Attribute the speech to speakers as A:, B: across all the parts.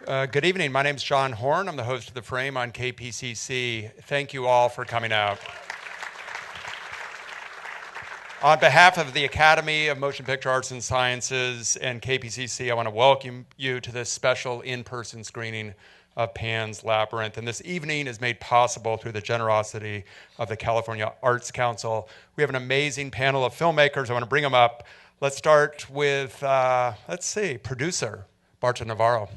A: Good evening. My name is John Horn. I'm the host of The Frame on Kpcc. Thank you all for coming out. On behalf of the Academy of Motion Picture Arts and Sciences and Kpcc, I want to welcome you to this special in-person screening of Pan's Labyrinth. And this evening is made possible through the generosity of the California Arts Council. We have an amazing panel of filmmakers. I want to bring them up. Let's start with, producer Barton Navarro.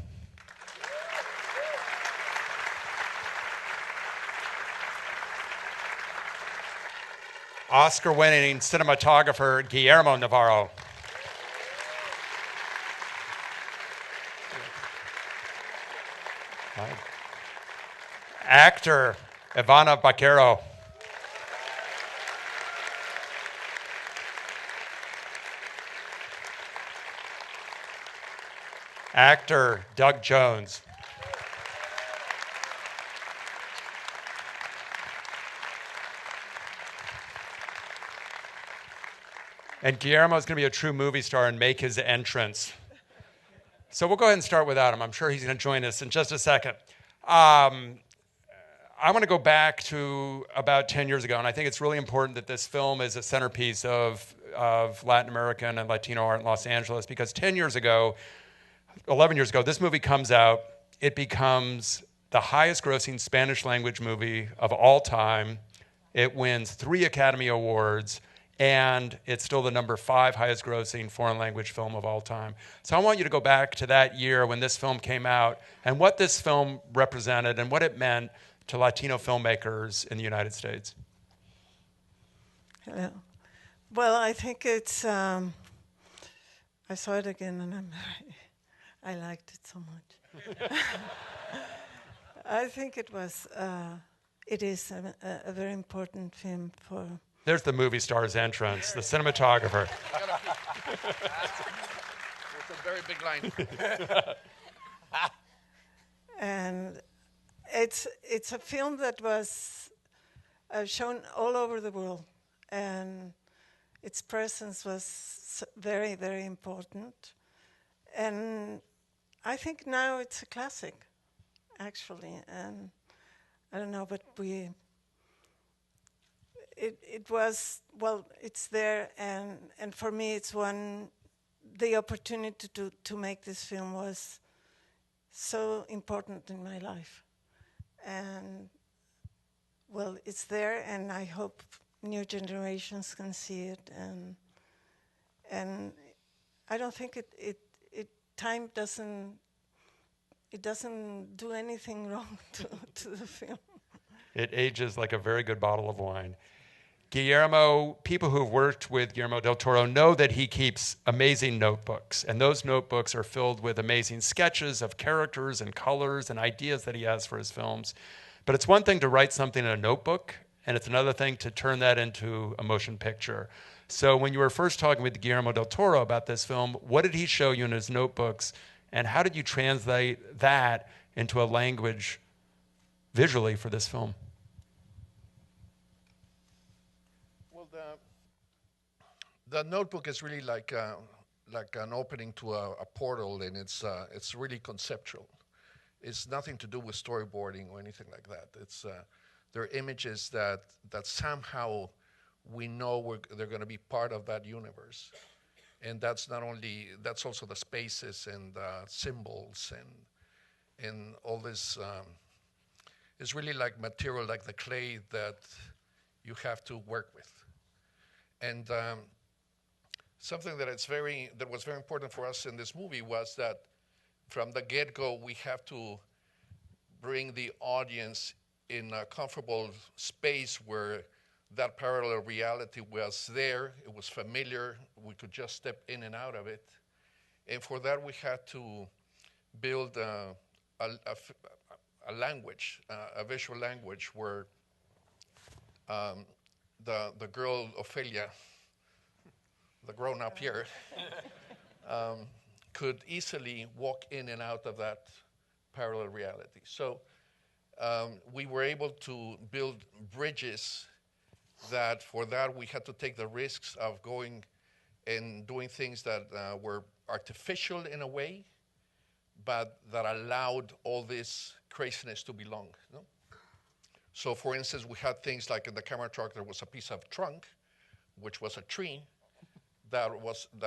A: Oscar-winning cinematographer Guillermo Navarro. Actor Ivana Baquero. Actor Doug Jones. And Guillermo is going to be a true movie star and make his entrance. So we'll go ahead and start without him. I'm sure he's going to join us in just a second. I want to go back to about 10 years ago, and I think it's really important that this film is a centerpiece of Latin American and Latino art in Los Angeles, because 10 years ago, 11 years ago, this movie comes out. It becomes the highest grossing Spanish language movie of all time. It wins 3 Academy Awards, and it's still the number 5 highest grossing foreign language film of all time. So I want you to go back to that year when this film came out and what this film represented and what it meant to Latino filmmakers in the United States.
B: Hello. Well, I think it's, I saw it again and I liked it so much. I think it is a very important film for...
A: There's the movie star's entrance, the cinematographer.
C: It's a very big line.
B: And it's a film that was shown all over the world, and its presence was very, very important. And I think now it's a classic, actually. And I don't know, but it was, well, it's there, and for me it's the opportunity to make this film was so important in my life. And well, it's there, and I hope new generations can see it, and I don't think time doesn't do anything wrong to the film.
A: It ages like a very good bottle of wine. Guillermo, people who have worked with Guillermo del Toro know that he keeps amazing notebooks, and those notebooks are filled with amazing sketches of characters and colors and ideas that he has for his films. But it's one thing to write something in a notebook, and it's another thing to turn that into a motion picture. So when you were first talking with Guillermo del Toro about this film, what did he show you in his notebooks, and how did you translate that into a language visually for this film?
C: The notebook is really like an opening to a portal, and it's really conceptual. It's nothing to do with storyboarding or anything like that. It's they're images that somehow we know they're going to be part of that universe, and that's also the spaces and symbols and all this. It's really like material, like the clay that you have to work with, and. Something that was very important for us in this movie was that from the get-go we have to bring the audience in a comfortable space where that parallel reality was there, it was familiar, we could just step in and out of it. And for that we had to build a language, a visual language where the girl Ophelia, the grown-up here, could easily walk in and out of that parallel reality. So we were able to build bridges that for that we had to take the risks of going and doing things that were artificial in a way, but that allowed all this craziness to belong. No? So, for instance, we had things like in the camera truck, there was a piece of trunk, which was a tree, that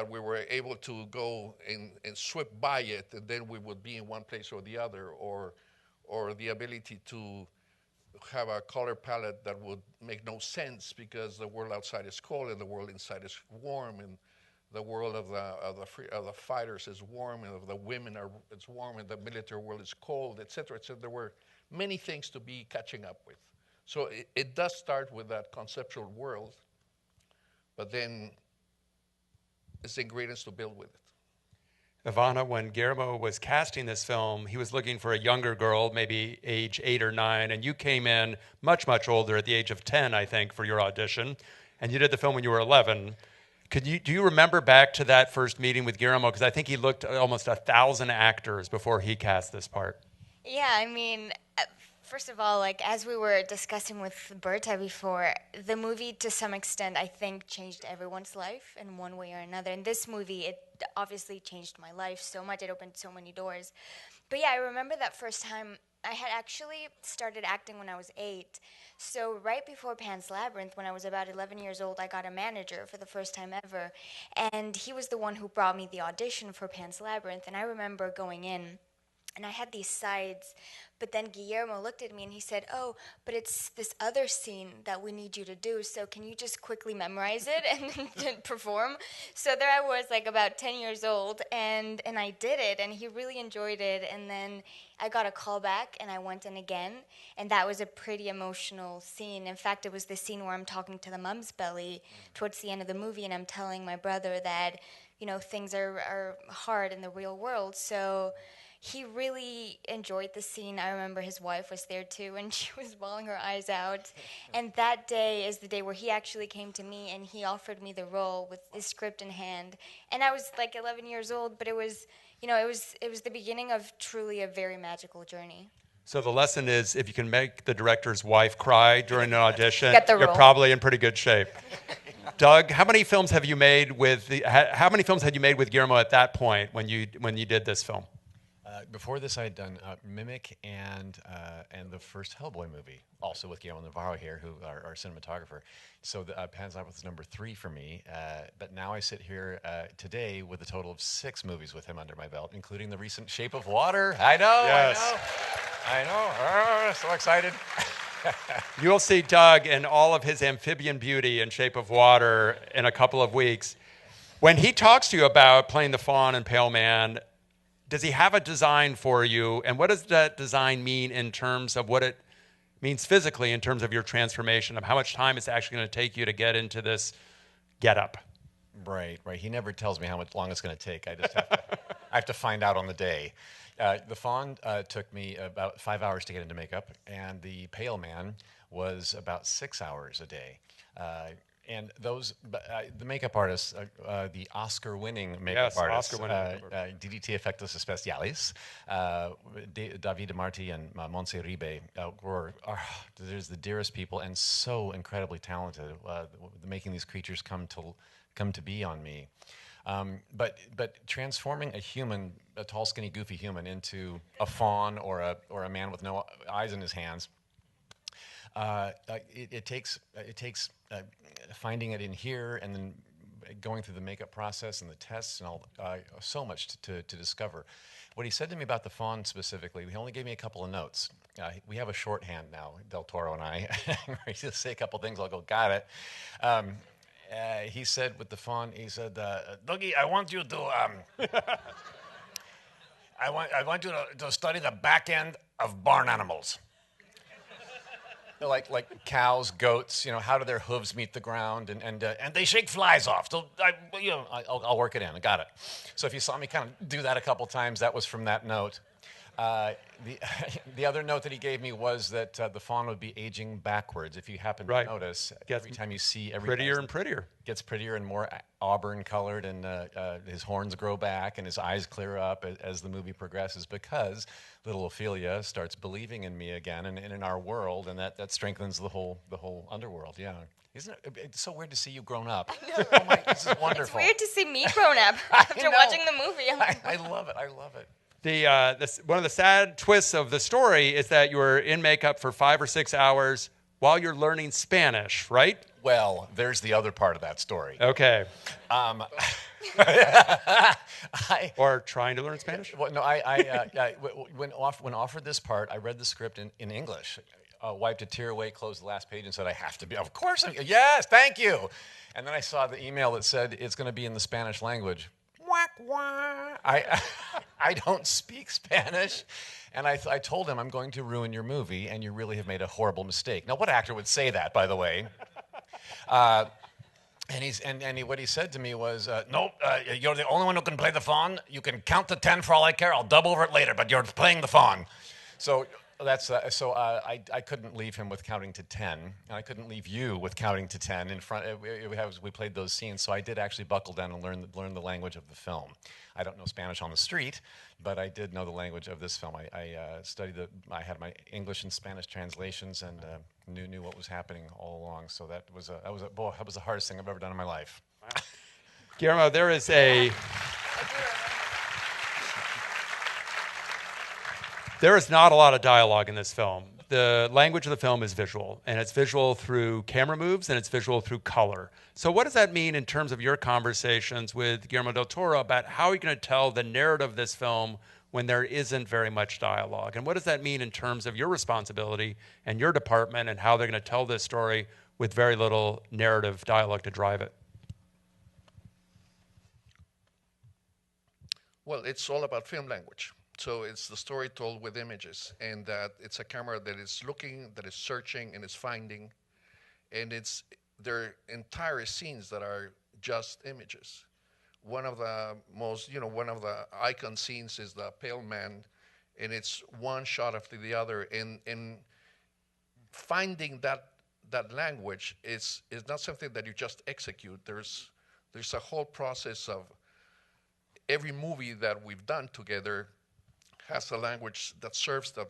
C: we were able to go and sweep by it, and then we would be in one place or the other, or the ability to have a color palette that would make no sense because the world outside is cold and the world inside is warm, and the world of the fighters is warm, and of the women it's warm, and the military world is cold, etc., etc. There were many things to be catching up with. So it does start with that conceptual world, but then it's the ingredients to build with it.
A: Ivana, when Guillermo was casting this film, he was looking for a younger girl, maybe age 8 or 9, and you came in much, much older at the age of 10, I think, for your audition, and you did the film when you were 11. Do you remember back to that first meeting with Guillermo? Because I think he looked at almost 1,000 actors before he cast this part.
D: Yeah, I mean, first of all, like as we were discussing with Berta before, the movie to some extent I think changed everyone's life in one way or another. And this movie, it obviously changed my life so much. It opened so many doors. But yeah, I remember that first time. I had actually started acting when I was 8. So right before Pan's Labyrinth, when I was about 11 years old, I got a manager for the first time ever. And he was the one who brought me the audition for Pan's Labyrinth. And I remember going in, and I had these sides, but then Guillermo looked at me and he said, "Oh, but it's this other scene that we need you to do, so can you just quickly memorize it and perform?" So there I was, like about 10 years old, and I did it, and he really enjoyed it, and then I got a call back, and I went in again, and that was a pretty emotional scene. In fact, it was the scene where I'm talking to the mom's belly towards the end of the movie, and I'm telling my brother that, you know, things are hard in the real world, so he really enjoyed the scene. I remember his wife was there too, and she was bawling her eyes out. And that day is the day where he actually came to me, and he offered me the role with his script in hand. And I was like 11 years old, but it was, you know, it was the beginning of truly a very magical journey.
A: So the lesson is, if you can make the director's wife cry during an audition,
D: Get the
A: you're
D: role.
A: probably in pretty good shape. Doug, how many films have you made with how many films had you made with Guillermo at that point when you did this film?
E: Before this, I had done Mimic and the first Hellboy movie, also with Guillermo Navarro here, who our cinematographer. So Pan's Labyrinth is number 3 for me. But now I sit here today with a total of 6 movies with him under my belt, including the recent Shape of Water. I know,
A: Yes.
E: I know. So excited.
A: You'll see Doug in all of his amphibian beauty in Shape of Water in a couple of weeks. When he talks to you about playing the Fawn and Pale Man, does he have a design for you? And what does that design mean in terms of what it means physically, in terms of your transformation, of how much time it's actually going to take you to get into this getup?
E: Right. He never tells me how much long it's going to take. I just have to find out on the day. The Fawn took me about 5 hours to get into makeup, and the Pale Man was about 6 hours a day. And those, the makeup artists, the Oscar-winning makeup artists, DDT Efectos Especiales, David Marti and Montse Ribe, there's the dearest people and so incredibly talented, making these creatures come to be on me. But transforming a human, a tall, skinny, goofy human, into a fawn or a man with no eyes in his hands, it takes finding it in here and then going through the makeup process and the tests and all, so much to discover. What he said to me about the Fawn specifically, he only gave me a couple of notes. We have a shorthand now, Del Toro and I. He'll say a couple things, I'll go, got it. He said with the Fawn, he said, Dougie, I want you to, I want you to study the back end of barn animals. Like cows, goats, you know, how do their hooves meet the ground, and they shake flies off. So I'll work it in. I got it. So if you saw me kind of do that a couple times, that was from that note. The other note that he gave me was that the Fawn would be aging backwards. If you happen to notice, every time you see
A: prettier and prettier.
E: Gets prettier and more auburn colored, and his horns grow back and his eyes clear up as the movie progresses, because little Ophelia starts believing in me again and in our world, and that strengthens the whole underworld. Yeah. Isn't it? It's so weird to see you grown up.
D: I know.
E: Oh my, this is wonderful.
D: It's weird to see me grown up after watching the movie.
E: I love it. I love it.
A: One of the sad twists of the story is that you were in makeup for 5 or 6 hours while you're learning Spanish, right?
E: Well, there's the other part of that story.
A: Okay.
E: I,
A: Or trying to learn Spanish?
E: well, no, when offered this part, I read the script in English, wiped a tear away, closed the last page, and said, "I have to be. Of course, yes, thank you." And then I saw the email that said it's going to be in the Spanish language. I don't speak Spanish, and I told him, "I'm going to ruin your movie, and you really have made a horrible mistake." Now, what actor would say that, by the way? What he said to me was, "No, you're the only one who can play the fawn. You can count to 10 for all I care. I'll dub over it later, but you're playing the fawn." So I couldn't leave him with counting to 10, and I couldn't leave you with counting to 10 in front. We played those scenes, so I did actually buckle down and learn the language of the film. I don't know Spanish on the street, but I did know the language of this film. I I had my English and Spanish translations, and knew what was happening all along. So that was the hardest thing I've ever done in my life.
A: Wow. Guillermo, there is not a lot of dialogue in this film. The language of the film is visual, and it's visual through camera moves, and it's visual through color. So what does that mean in terms of your conversations with Guillermo del Toro about how you're going to tell the narrative of this film when there isn't very much dialogue? And what does that mean in terms of your responsibility and your department and how they're going to tell this story with very little narrative dialogue to drive it?
C: Well, it's all about film language. So it's the story told with images, and that it's a camera that is looking, that is searching, and is finding, and there are entire scenes that are just images. One of the icon scenes is the Pale Man, and it's one shot after the other, and finding that language is not something that you just execute. There's a whole process of every movie that we've done together has a language that serves the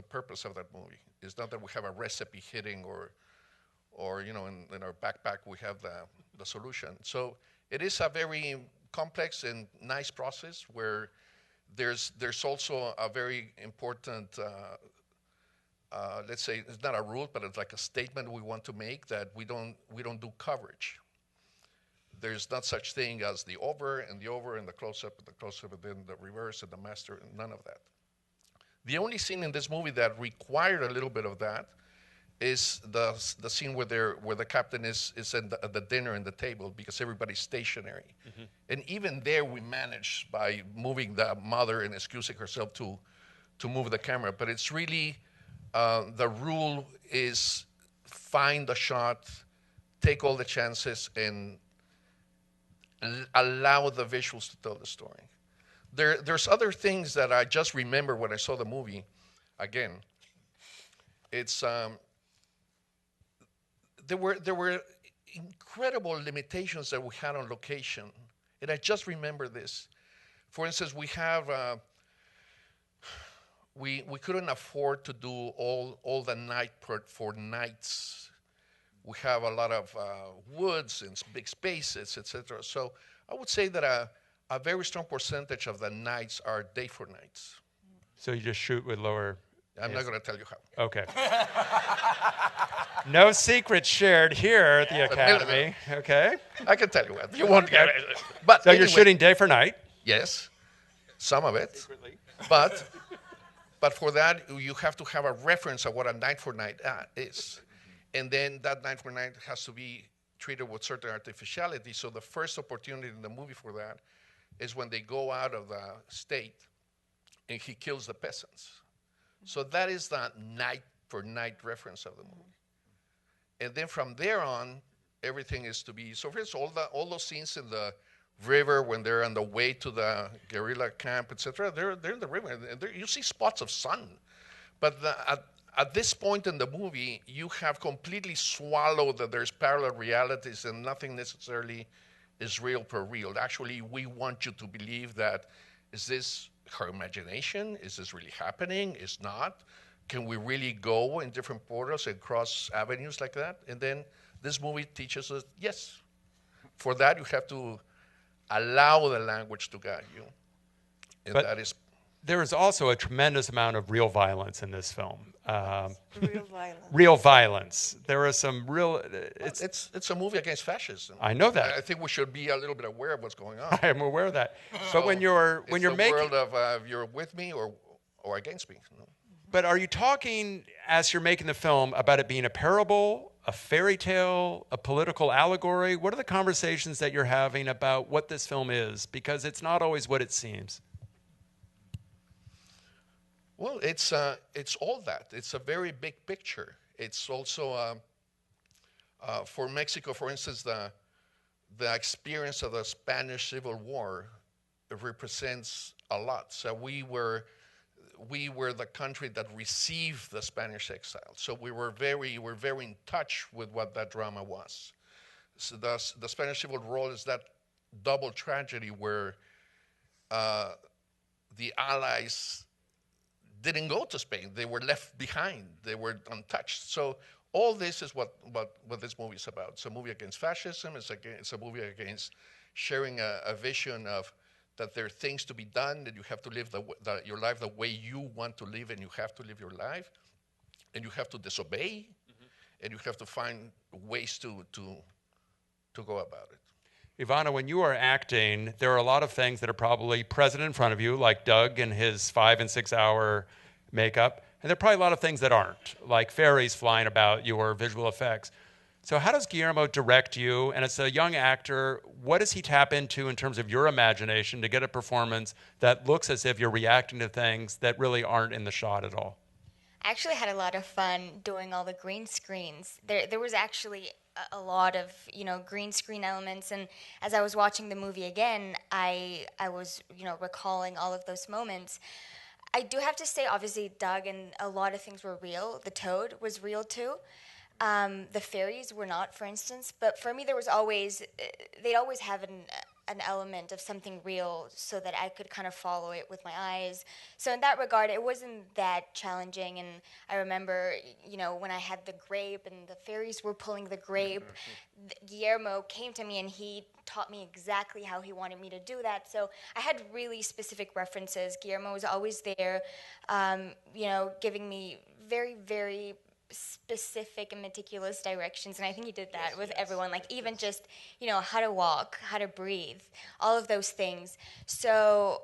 C: purpose of that movie. It's not that we have a recipe hitting or in our backpack we have the solution. So it is a very complex and nice process where there's also a very important, let's say it's not a rule, but it's like a statement we want to make that we don't do coverage. There's not such thing as the over and the close-up and the close-up and then the reverse and the master, none of that. The only scene in this movie that required a little bit of that is the scene where the captain is at the dinner and the table because everybody's stationary. Mm-hmm. And even there we managed by moving the mother and excusing herself to move the camera. But it's really, the rule is find the shot, take all the chances, and allow the visuals to tell the story. There's other things that I just remember when I saw the movie. Again, it's there were incredible limitations that we had on location, and I just remember this. For instance, we have we couldn't afford to do all the night for nights. We have a lot of woods and big spaces, etc. So I would say that a very strong percentage of the nights are day for nights.
A: So you just shoot with lower...
C: I'm not going to tell you how.
A: Okay. No secrets shared here at the Academy. Okay.
C: I can tell you what. You won't get it. But
A: so anyway, you're shooting day for night?
C: Yes, some of it.
A: Secretly.
C: But for that, you have to have a reference of what a night for night is. And then that night for night has to be treated with certain artificiality. So the first opportunity in the movie for that is when they go out of the state and he kills the peasants. So that is the night for night reference of the movie. And then from there on, everything is to be, so first all those scenes in the river when they're on the way to the guerrilla camp, etc., they're in the river. And you see spots of sun. But at this point in the movie, you have completely swallowed that there's parallel realities and nothing necessarily is real per real. Actually, we want you to believe that, is this her imagination? Is this really happening? Is not? Can we really go in different portals and cross avenues like that? And then this movie teaches us, yes. For that, you have to allow the language to guide you. And that is...
A: there is also a tremendous amount of real violence in this film.
B: Real violence.
A: Real violence. There are some real.
C: It's a movie against fascism.
A: I know that.
C: I think we should be a little bit aware of what's going on.
A: I am aware of that. But when you're
C: It's
A: making,
C: the world of you're with me or against me. No?
A: but are you talking as you're making the film about it being a parable, a fairy tale, a political allegory? What are the conversations that you're having about what this film is? Because it's not always what it seems.
C: Well, it's all that. It's a very big picture. It's also for Mexico, for instance, the experience of the Spanish Civil War represents a lot. So we were the country that received the Spanish exile. So we were very in touch with what that drama was. So the Spanish Civil War is that double tragedy where the Allies didn't go to Spain. They were left behind. They were untouched. So all this is what this movie is about. It's a movie against fascism. It's a movie against sharing a vision of that there are things to be done, that you have to live your life the way you want to live, and you have to live your life, and you have to disobey, and you have to find ways to go about it.
A: Ivana, when you are acting, there are a lot of things that are probably present in front of you, like Doug and his 5 and 6 hour makeup. And there are probably a lot of things that aren't, like fairies flying about you or visual effects. So how does Guillermo direct you? And as a young actor, what does he tap into in terms of your imagination to get a performance that looks as if you're reacting to things that really aren't in the shot at all?
D: I actually had a lot of fun doing all the green screens. There was actually a lot of green screen elements, and as I was watching the movie again, I was recalling all of those moments. I do have to say, obviously, Doug and a lot of things were real. The toad was real too. The fairies were not, for instance. But for me, they'd always have an element of something real so that I could kind of follow it with my eyes. So in that regard, it wasn't that challenging. And I remember, when I had the grape and the fairies were pulling the grape, Guillermo came to me and he taught me exactly how he wanted me to do that. So I had really specific references. Guillermo was always there, giving me very, very specific and meticulous directions, and I think he did that with everyone, like even just how to walk, how to breathe, all of those things. So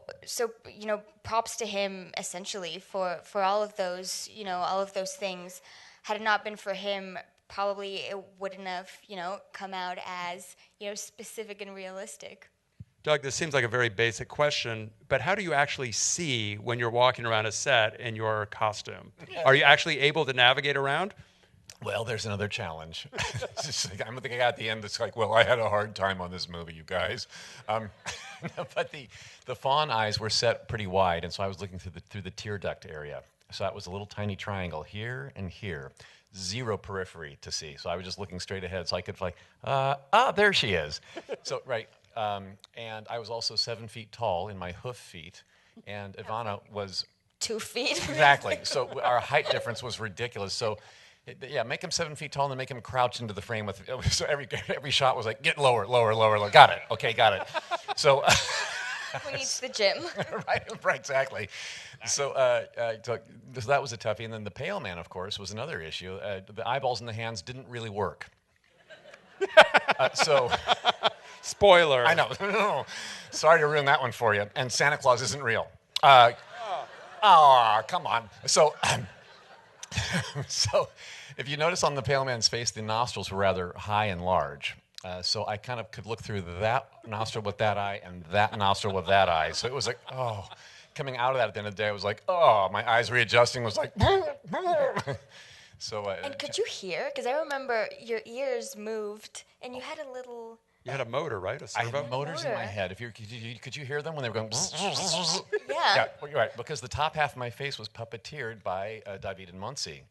D: props to him essentially for all of those things. Had it not been for him, probably it wouldn't have come out as specific and realistic.
A: Doug, this seems like a very basic question, but how do you actually see when you're walking around a set in your costume? Are you actually able to navigate around?
E: Well, there's another challenge. I'm the guy at the end that's like, well, I had a hard time on this movie, you guys. But the fawn eyes were set pretty wide, and so I was looking through the tear duct area. So that was a little tiny triangle here and here. Zero periphery to see. So I was just looking straight ahead, so I could there she is. So, right. And I was also 7 feet tall in my hoof feet, and Ivana was
D: 2 feet.
E: Exactly. So our height difference was ridiculous. So, make him 7 feet tall and then make him crouch into the frame with. So every shot was like, get lower. Got it. Okay, got it. So.
D: Who needs the gym?
E: right, exactly. So that was a toughie, and then the pale man, of course, was another issue. The eyeballs in the hands didn't really work. So.
A: Spoiler.
E: I know. Sorry to ruin that one for you. And Santa Claus isn't real. Come on. So if you notice on the pale man's face, the nostrils were rather high and large. So I kind of could look through that nostril with that eye and that nostril with that eye. So it was like, coming out of that at the end of the day, I was like, my eyes readjusting was like, So.
D: And could you hear? Because I remember your ears moved and you had a little.
A: You had a motor, right? A
E: I
A: servo?
E: had motors in my head. Could you hear them when they were going?
D: Yeah.
E: You're right. Because the top half of my face was puppeteered by David and Muncie,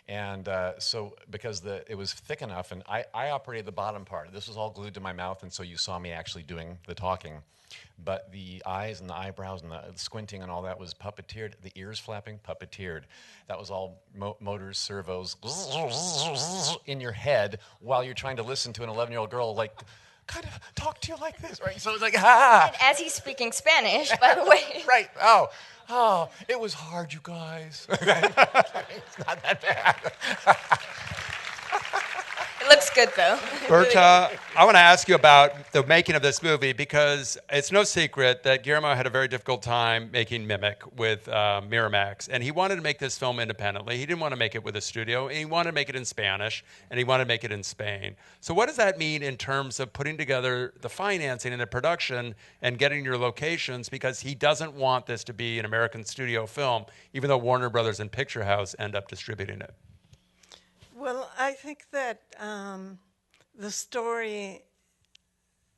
E: and so because it was thick enough, and I operated the bottom part. This was all glued to my mouth, and so you saw me actually doing the talking. But the eyes and the eyebrows and the squinting and all that was puppeteered. The ears flapping, puppeteered. That was all motors, servos in your head while you're trying to listen to an 11-year-old girl like kind of talk to you like this, right? So it's like, ah.
D: And as he's speaking Spanish, by the way.
E: Right. Oh, it was hard, you guys. It's not that bad.
D: It looks good, though.
A: Berta, I want to ask you about the making of this movie because it's no secret that Guillermo had a very difficult time making Mimic with Miramax, and he wanted to make this film independently. He didn't want to make it with a studio. He wanted to make it in Spanish, and he wanted to make it in Spain. So what does that mean in terms of putting together the financing and the production and getting your locations? Because he doesn't want this to be an American studio film, even though Warner Brothers and Picture House end up distributing it.
B: Well, I think that the story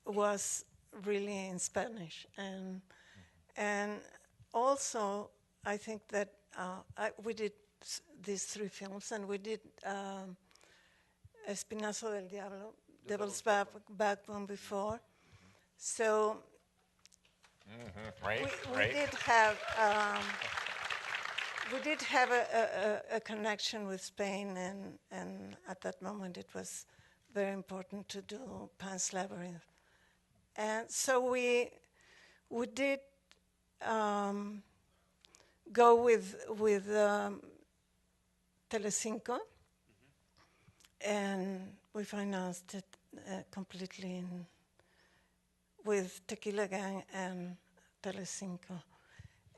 B: was really in Spanish, and also I think that we did these 3 films, and we did Espinazo del Diablo, Devil's Backbone before, so
E: Right.
B: we did have. We did have a connection with Spain, and at that moment it was very important to do Pan's Labyrinth. And so we did go with Telecinco, and we financed it completely with Tequila Gang and Telecinco.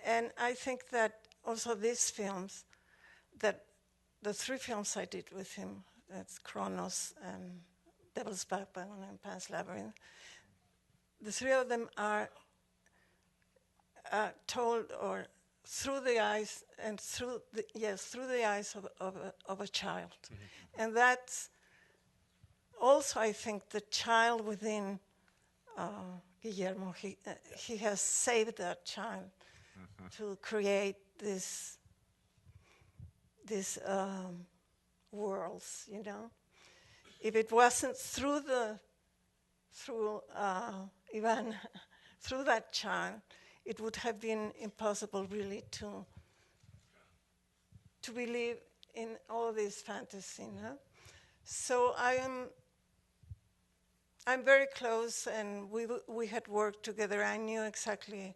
B: And I think that also these films, that the 3 films I did with him, that's Kronos and Devil's Backbone and Pan's Labyrinth, the 3 of them are told or through the eyes and through the eyes of a child. Mm-hmm. And that's also, I think, the child within Guillermo. He has saved that child to create these worlds, you know. If it wasn't through Ivan, through that child, it would have been impossible really to believe in all this fantasy, no? So I'm very close, and we had worked together. I knew exactly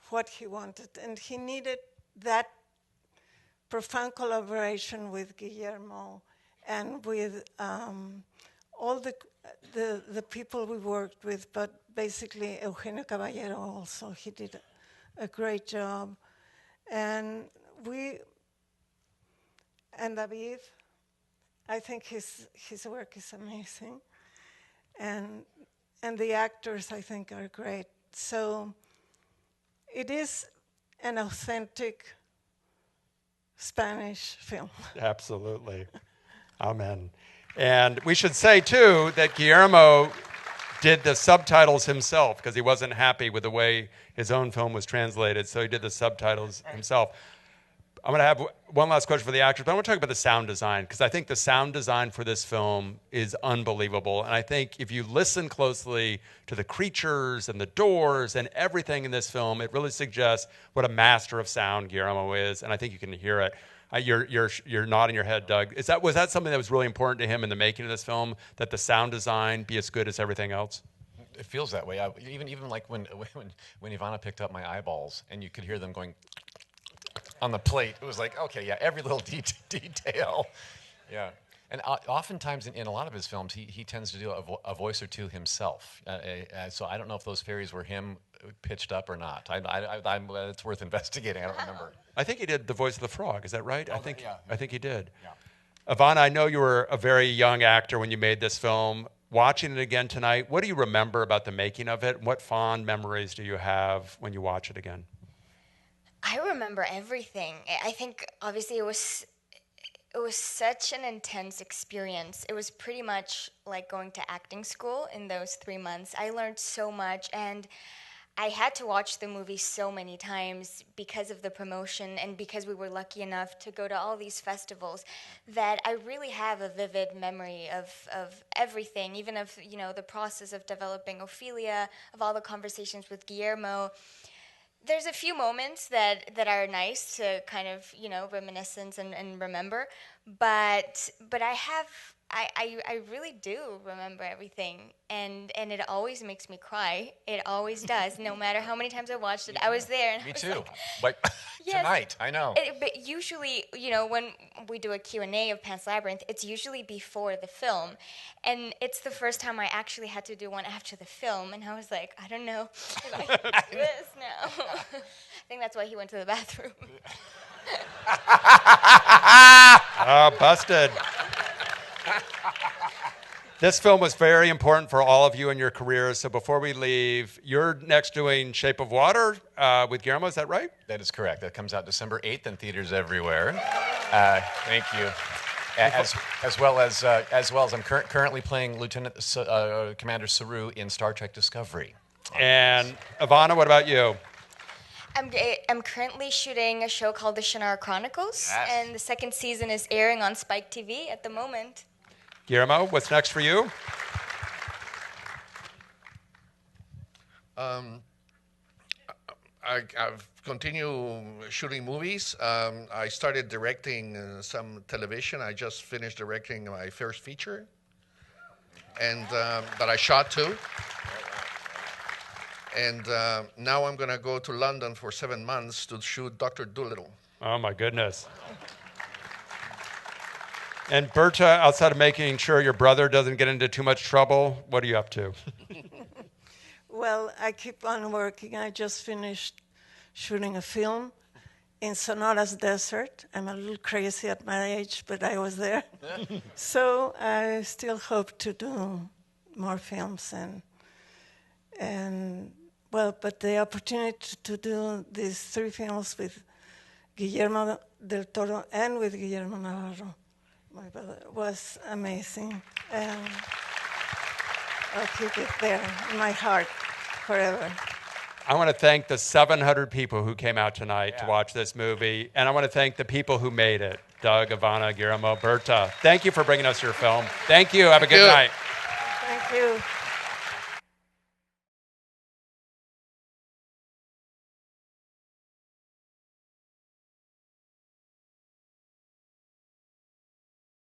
B: what he wanted, and he needed that profound collaboration with Guillermo and with all the people we worked with, but basically Eugenio Caballero also. He did a great job. And David, I think his work is amazing. And the actors, I think, are great. So it is an authentic Spanish film.
A: Absolutely. Amen. And we should say, too, that Guillermo did the subtitles himself because he wasn't happy with the way his own film was translated, so he did the subtitles himself. I'm going to have one last question for the actors, but I want to talk about the sound design because I think the sound design for this film is unbelievable. And I think if you listen closely to the creatures and the doors and everything in this film, it really suggests what a master of sound Guillermo is, and I think you can hear it. You're nodding your head, Doug. Was that something that was really important to him in the making of this film, that the sound design be as good as everything else?
E: It feels that way. Even like when Ivana picked up my eyeballs and you could hear them going on the plate, it was like, okay, yeah, every little detail. Yeah. And oftentimes in a lot of his films, he tends to do a voice or two himself. So I don't know if those fairies were him pitched up or not. It's worth investigating. I don't remember.
A: I think he did the voice of the frog. Is that right?
E: Oh,
A: I think he did.
E: Yeah.
A: Ivana, I know you were a very young actor when you made this film. Watching it again tonight, what do you remember about the making of it? What fond memories do you have when you watch it again?
D: I remember everything. I think obviously it was such an intense experience. It was pretty much like going to acting school in those 3 months. I learned so much, and I had to watch the movie so many times because of the promotion and because we were lucky enough to go to all these festivals that I really have a vivid memory of everything, even of, the process of developing Ophelia, of all the conversations with Guillermo. There's a few moments that are nice to kind of, reminiscence and remember, but I have I really do remember everything, and it always makes me cry. It always does, no matter how many times I watched it. I was there. And
E: Me
D: I was
E: too.
D: Like,
E: Like
D: yes.
E: tonight, I know.
D: But usually, you know, when we do a Q&A of Pan's Labyrinth, it's usually before the film. And it's the first time I actually had to do one after the film. And I was like, I don't know if I can do this now. I think that's why he went to the bathroom.
A: Oh, busted. This film was very important for all of you in your careers. So before we leave, you're next doing Shape of Water with Guillermo. Is that right?
E: That is correct. That comes out December 8th in theaters everywhere. Thank you. As well as I'm currently playing Lieutenant Commander Saru in Star Trek Discovery.
A: And Ivana, what about you?
D: I'm currently shooting a show called The Shannara Chronicles,
E: Yes.
D: and the second season is airing on Spike TV at the moment.
A: Guillermo, what's next for you?
C: I've continued shooting movies. I started directing some television. I just finished directing my first feature, and that I shot too. And now I'm going to go to London for 7 months to shoot Dr. Dolittle.
A: Oh, my goodness. And Berta, outside of making sure your brother doesn't get into too much trouble, what are you up to?
B: Well, I keep on working. I just finished shooting a film in Sonora's desert. I'm a little crazy at my age, but I was there. So I still hope to do more films and well, but the opportunity to do these 3 films with Guillermo del Toro and with Guillermo Navarro, my brother, was amazing. And I'll keep it there in my heart forever.
A: I want to thank the 700 people who came out tonight to watch this movie. And I want to thank the people who made it. Doug, Ivana, Guillermo, Berta. Thank you for bringing us your film. Thank you. Have a good night.
B: Thank you.